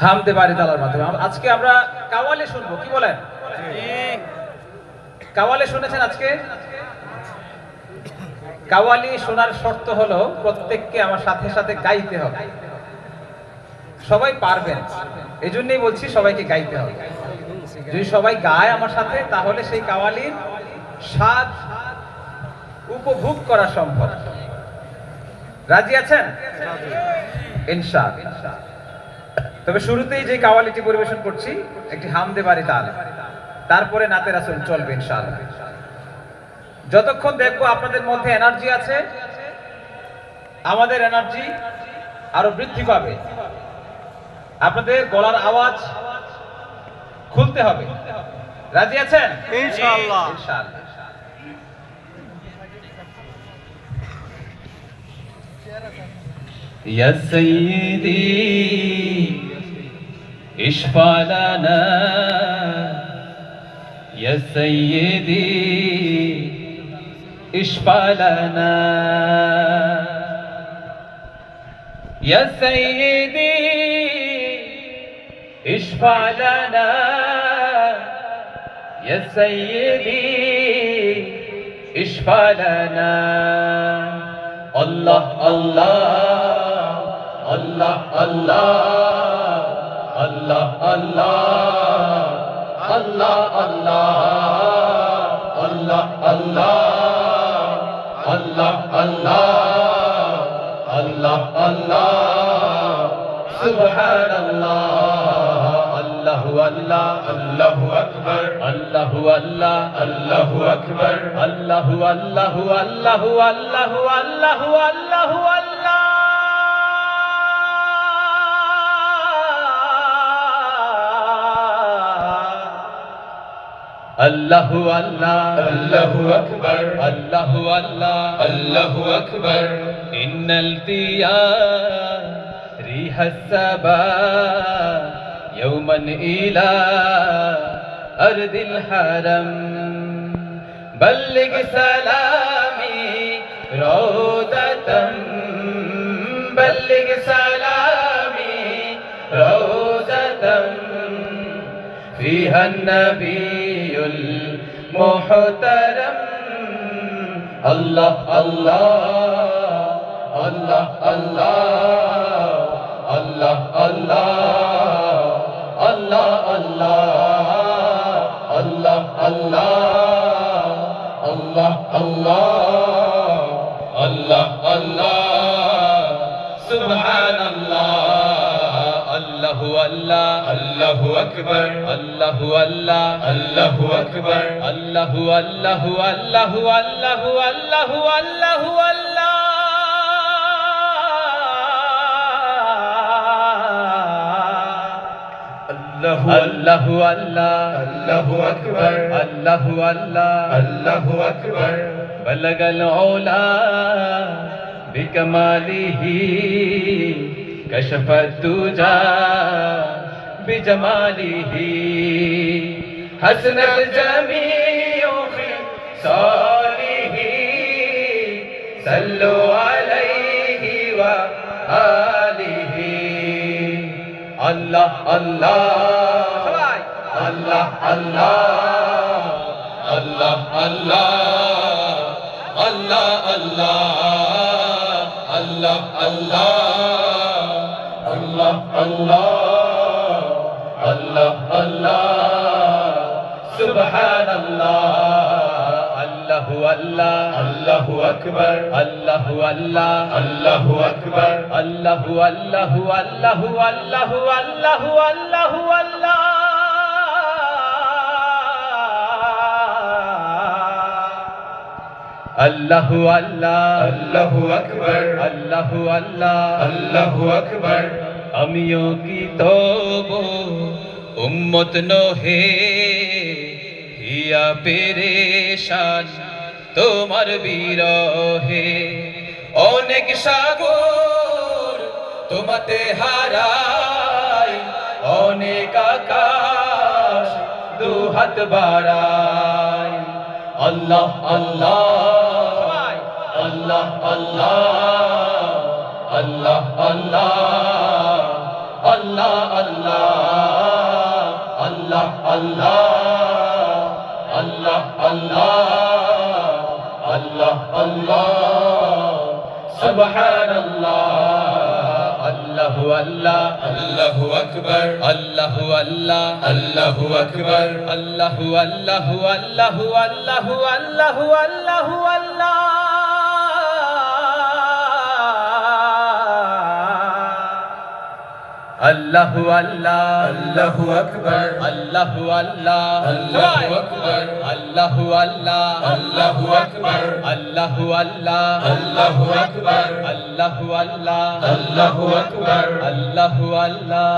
হামদে বাড়ি তালার মাধ্যমে আজকে আমরা কাওয়ালি শুনবো, কি বলেন? কাওয়ালি শুনেছেন আজকে? কাওয়ালি শোনার শর্ত হলো প্রত্যেককে আমার সাথে সাথে গাইতে হবে। সবাই পারবেন, এই জন্যই বলছি সবাইকে গাইতে হবে। যদি সবাই গায় আমার সাথে, তাহলে সেই কাওয়ালির স্বাদ উপভোগ করা সম্ভব। রাজি আছেন? ইনশাআল্লাহ। তবে শুরুতেই যে কাওয়ালিটি পরিবেশন করছি একটি হামদে বাড়ি তাল, তারপরে নাতে রাসূল চলবে ইনশাআল্লাহ। যতক্ষণ দেখবো আপনাদের মধ্যে এনার্জি আছে, আমাদের এনার্জি আরো বৃদ্ধি পাবে। আপনাদের গলার আওয়াজ খুলতে হবে। রাজি আছেন? ইনশাআল্লাহ। ইনশাআল্লাহ। ইয়া সাইয়্যিদি ইশফা লানা, ইয়া সাইয়্যিদি ইশফা লানা, ইয়া সাইয়্যিদি ইশফা লানা, ইয়া সাইয়্যিদি ইশফা লানা। আল্লাহ আল্লাহ আল্লাহ আল্লাহ আল্লাহ আল্লাহ আল্লাহ আল্লাহ আল্লাহ আল্লাহ আল্লাহ আল্লাহ আল্লাহ আল্লাহ সুবহানাল্লাহ। আল্লাহু আল্লাহ আল্লাহু আকবার আল্লাহু আল্লাহ আল্লাহু আকবার আল্লাহু আল্লাহু আল্লাহু আল্লাহু আল্লাহু আল্লাহু আল্লাহ। আল্লাহু আল্লাহ আল্লাহু আকবার আল্লাহু আল্লাহ আল্লাহু আকবার। ইন্নাল দিয়া রিহাস সাবা ইয়াওমান ইলা আরদিল হারাম, বল্লিগ সালামি রওদাতাম, বল্লিগ সালামি রওদাতাম فيها النبي المحترم. الله الله الله الله الله الله الله الله الله الله الله الله سبحان الله. আল্লাহু আল্লাহ আল্লাহু আকবার আল্লাহু আল্লাহ আল্লাহু আকবার আল্লাহু আল্লাহু আল্লাহু আল্লাহু আল্লাহু আল্লাহু আল্লাহ। আল্লাহু আল্লাহু আল্লাহ আল্লাহু আকবার আল্লাহু আল্লাহ আল্লাহু আকবার। বালাগাল উলা বিকামালিহি كشف الدجى بجماله، حسن الجميع خصاله، صلوا عليه وآله. الله الله الله الله الله الله الله الله الله الله الله الله الله سبحان الله. الله الله الله أكبر الله الله الله أكبر الله الله الله الله الله الله الله. الله الله الله أكبر الله الله الله أكبر. আমিও কি তবু উম্মত নহে, হিয়া পেরেশান তোমার বিরহে। অনেক সাগর তোমাতে হারাই, অনেক আকাশ দুহাত বাড়াই। আল্লাহ আল্লাহ আল্লাহ আল্লাহ আল্লাহ আল্লাহ আল্লাহ আল্লাহ আল্লাহ আল্লাহ আল্লাহ সুবহানাল্লাহ আল্লাহু আল্লাহ আল্লাহু আকবার আল্লাহু আল্লাহ আল্লাহু আকবার আল্লাহু আল্লাহু আল্লাহু আল্লাহু আল্লাহু আল্লাহু আল্লাহ আল্লাহু আল্লাহ আল্লাহু আকবার আল্লাহু আল্লাহ আল্লাহু আকবার আল্লাহু আল্লাহ আল্লাহু আকবার আল্লাহু আল্লাহ আল্লাহু আকবার আল্লাহু আল্লাহ আল্লাহু আকবার আল্লাহু আল্লাহ